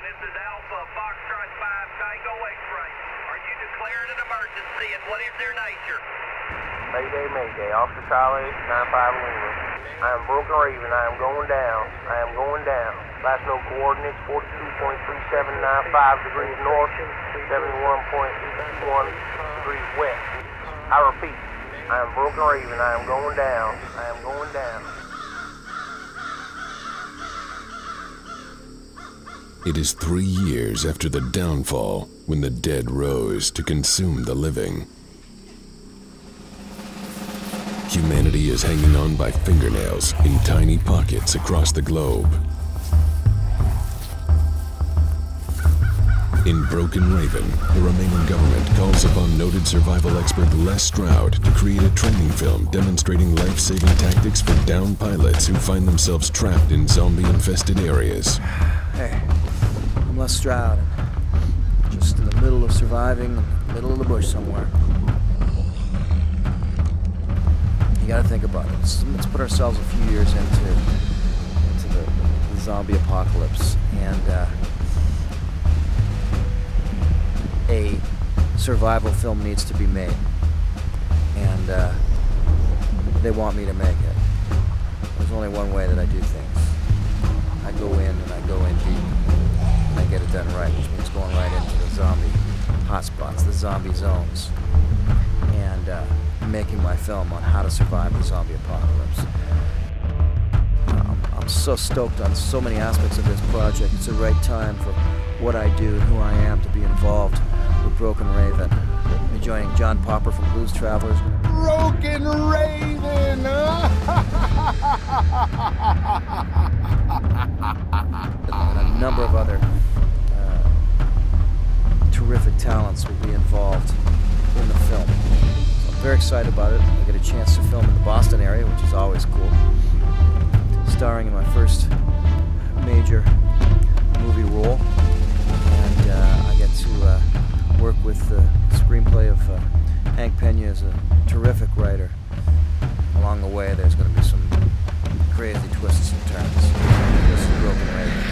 this is Alpha Foxtrot 5 Tango X-Ray. Are you declaring an emergency, and what is their nature? Mayday, Mayday. Officer Charlie 95 Lima. I am Broken Raven. I am going down. I am going down. Last known coordinates 42.3795 degrees north, 71.81 degrees west. I repeat, I am Broken Raven. I am going down. I am going down. It is 3 years after the downfall when the dead rose to consume the living. Humanity is hanging on by fingernails in tiny pockets across the globe. In Broken Raven, the Romanian government calls upon noted survival expert Stroud to create a training film demonstrating life-saving tactics for downed pilots who find themselves trapped in zombie-infested areas. Hey, I'm Stroud. Just in the middle of surviving, in the middle of the bush somewhere. You gotta think about it. Let's put ourselves a few years into the zombie apocalypse, and a survival film needs to be made, and they want me to make it. There's only one way that I do things. I go in and I go in deep, and I get it done right, which means going right into the zombie hotspots, the zombie zones, and making my film on how to survive the zombie apocalypse. I'm so stoked on so many aspects of this project. It's the right time for what I do and who I am to be involved with Broken Raven. I'll be joining John Popper from Blues Travelers. Broken Raven! And a number of other terrific talents will be involved in the film. So I'm very excited about it. I get a chance to film in the Boston area, which is always cool. Starring in my first major movie role. And I get to work with the screenplay of Hank Pena as a terrific writer. Along the way, there's going to be some crazy twists and turns. This is Broken Raven.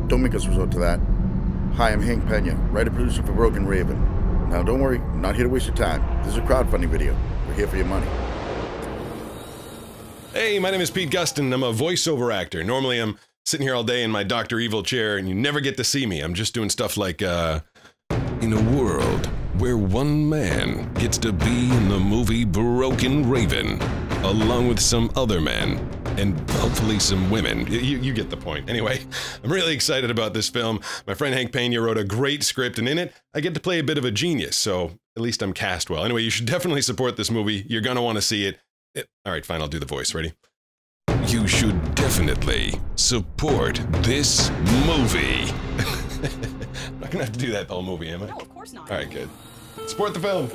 Don't make us resort to that. Hi, I'm Hank Pena, writer-producer for Broken Raven. Now, don't worry, I'm not here to waste your time. This is a crowdfunding video. We're here for your money. Hey, my name is Pete Gustin. I'm a voiceover actor. Normally, I'm sitting here all day in my Dr. Evil chair, and you never get to see me. I'm just doing stuff like, in a world where one man gets to be in the movie Broken Raven, along with some other men, and hopefully some women. You get the point. Anyway, I'm really excited about this film. My friend Hank Pena wrote a great script, and in it, I get to play a bit of a genius, so at least I'm cast well. Anyway, you should definitely support this movie. You're gonna want to see it. All right, fine, I'll do the voice. Ready? You should definitely support this movie. I'm not gonna have to do that the whole movie, am I? No, of course not. All right, good. Support the film.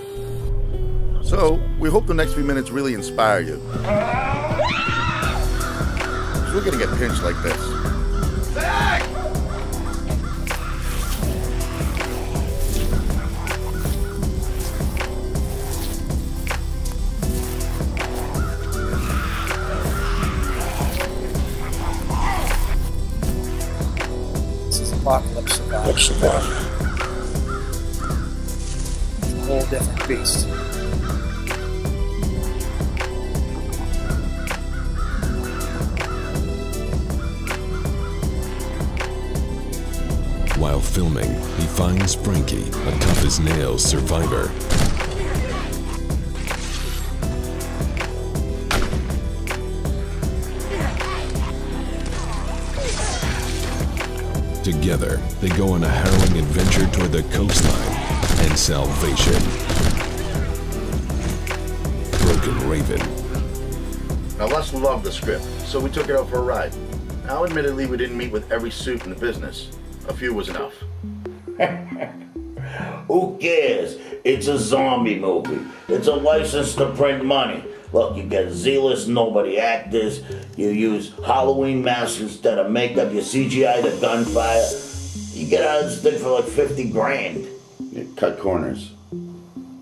So, we hope the next few minutes really inspire you. We're gonna get pinched like this. This is apocalypse survival. It's a whole different beast. While filming, he finds Frankie, a tough-as-nails survivor. Together, they go on a harrowing adventure toward the coastline and salvation. Broken Raven. Now, Les loved the script, so we took it out for a ride. Now, admittedly, we didn't meet with every suit in the business. A few was enough. Who cares? It's a zombie movie. It's a license to print money. Look, you get Z-list nobody actors, you use Halloween masks instead of makeup, you CGI the gunfire. You get out of this thing for like 50 grand. Cut corners.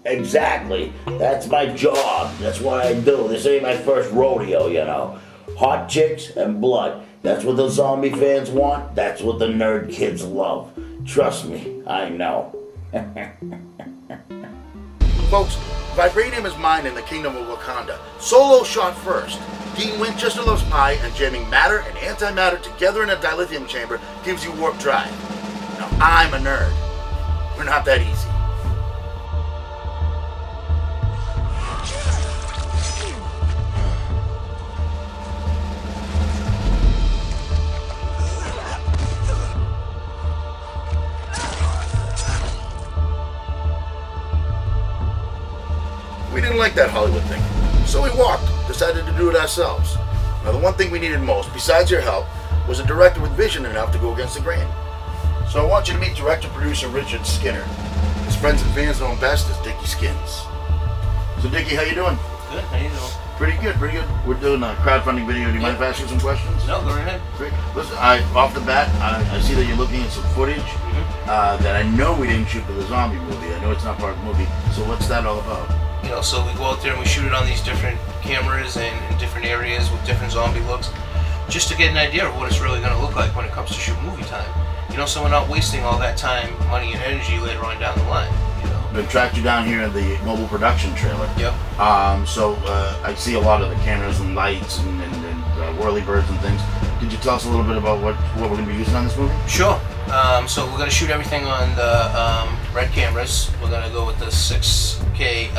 Exactly. That's my job. That's what I do. This ain't my first rodeo, you know. Hot chicks and blood. That's what the zombie fans want. That's what the nerd kids love. Trust me, I know. Folks, vibranium is mined in the kingdom of Wakanda. Solo shot first. Dean Winchester loves pie, and jamming matter and antimatter together in a dilithium chamber gives you warp drive. Now, I'm a nerd. We're not that easy. We didn't like that Hollywood thing, so we walked, decided to do it ourselves. Now the one thing we needed most, besides your help, was a director with vision enough to go against the grain. So I want you to meet director-producer Richard Skinner. His friends and fans know him best as Dickie Skinz. So Dickie, how you doing? Good, how you doing? Pretty good, pretty good. We're doing a crowdfunding video. Do you mind if I ask you some questions? No, go right ahead. Great. Listen, off the bat, I see that you're looking at some footage that I know we didn't shoot for the zombie movie. I know it's not part of the movie. So what's that all about? You know, so we go out there and we shoot it on these different cameras and in different areas with different zombie looks, just to get an idea of what it's really going to look like when it comes to shoot movie time. You know, so we're not wasting all that time, money, and energy later on down the line. You know, They tracked you down here in the mobile production trailer. Yep. So I see a lot of the cameras and lights and whirly-birds and things. Could you tell us a little bit about what we're going to be using on this movie? Sure. So we're going to shoot everything on the red cameras. We're going to go with the 6K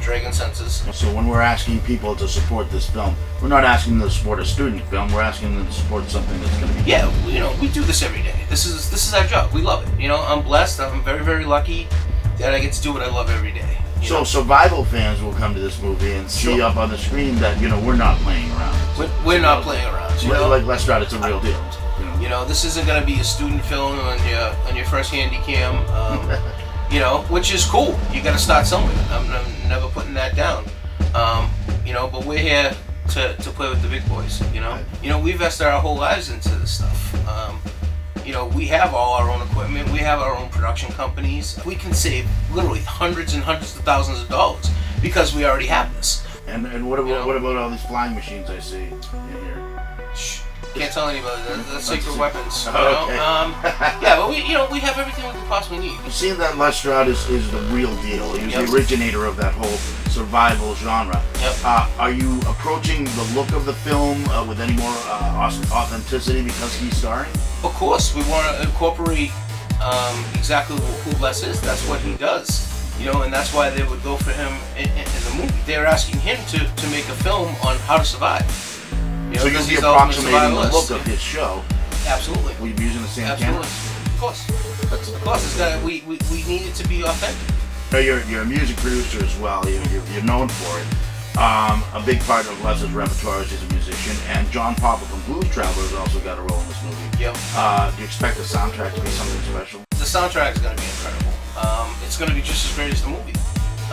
Dragon sensors. So when we're asking people to support this film, we're not asking them to support a student film. We're asking them to support something that's going to be... Yeah, you know, we do this every day. This is our job. We love it. You know, I'm blessed. I'm very, very lucky that I get to do what I love every day. So survival fans will come to this movie and see up on the screen that, you know, we're not playing around. We're not playing around. You know? Like Les Stroud, it's a real deal. You know, this isn't going to be a student film on your first handy cam. You know, which is cool. You got to start somewhere. I'm never putting that down. You know, but we're here to play with the big boys. You know, we invested our whole lives into this stuff. You know, we have all our own equipment. We have our own production companies. We can save literally hundreds and hundreds of thousands of dollars because we already have this. And what about all these flying machines I see in here? Shh. Can't tell anybody. That's secret weapons. You know? Okay. Yeah, but we have everything we could possibly need. You see that Les Stroud is the real deal. He was the originator of that whole survival genre. Yep. Are you approaching the look of the film with any more authenticity because he's starring? Of course, we want to incorporate exactly who Les is. That's what he does. You know, and that's why they would go for him in the movie. They're asking him to make a film on how to survive. You know, so you'll be approximating the look of his show. Absolutely. Will you be using the same camera? Of course. Of course. It's gotta, we need it to be authentic. So you're a music producer as well. You're known for it. A big part of Les's repertoire is he's a musician, and John Popper from Blues Travelers also got a role in this movie. Yep. Do you expect the soundtrack to be something special? The soundtrack is going to be incredible. It's going to be just as great as the movie.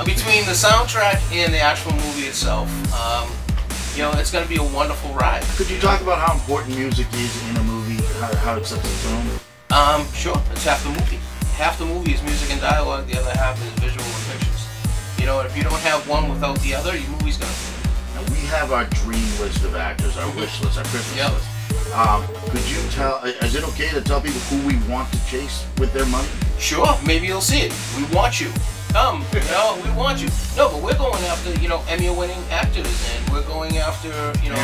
Between the soundtrack and the actual movie itself, you know, it's going to be a wonderful ride. Could you talk about how important music is in a movie, how it sets the tone? Sure. It's half the movie. Half the movie is music and dialogue, the other half is visual and pictures. You know, if you don't have one without the other, your movie's going to fail. Now, we have our dream list of actors, our wish list, our Christmas list. Could you tell, is it okay to tell people who we want to chase with their money? Sure. Maybe you'll see it. We want you. Come, you know, we want you. No, but we're going after, you know, Emmy-winning actors, and we're going after, you know,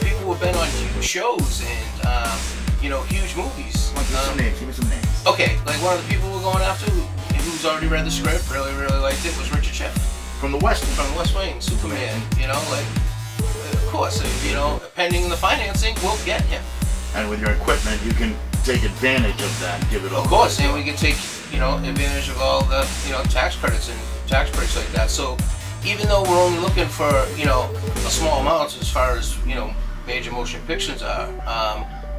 people who've been on huge shows and, you know, huge movies. Give me some names. Okay, like one of the people we're going after who's already read the script, really liked it, was Richard Schiff. From the West Wing, Superman, you know, like, of course, you know, pending the financing, we'll get him. And with your equipment, you can take advantage of that and give it all. Of course, and we can take, you know, advantage of all the, you know, tax credits and tax breaks like that. So even though we're only looking for, you know, a small amount as far as, you know, major motion pictures are,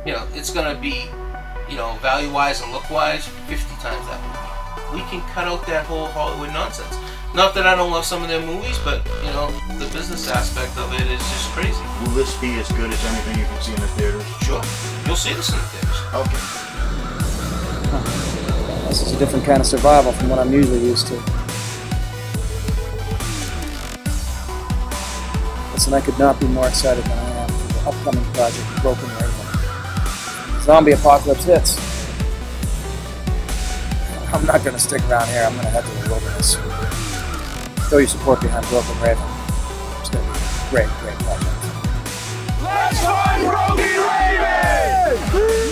you know, it's going to be, you know, value-wise and look-wise, 50 times that movie. We can cut out that whole Hollywood nonsense. Not that I don't love some of their movies, but, you know, the business aspect of it is just crazy. Will this be as good as anything you can see in the theaters? Sure. You'll see this in the theaters. Okay. This is a different kind of survival from what I'm usually used to. Listen, I could not be more excited than I am for the upcoming project, Broken Raven. Zombie apocalypse hits. I'm not going to stick around here. I'm going to head to the wilderness. Show your support behind Broken Raven. It's going to be a great, great project. Let's find Broken Raven!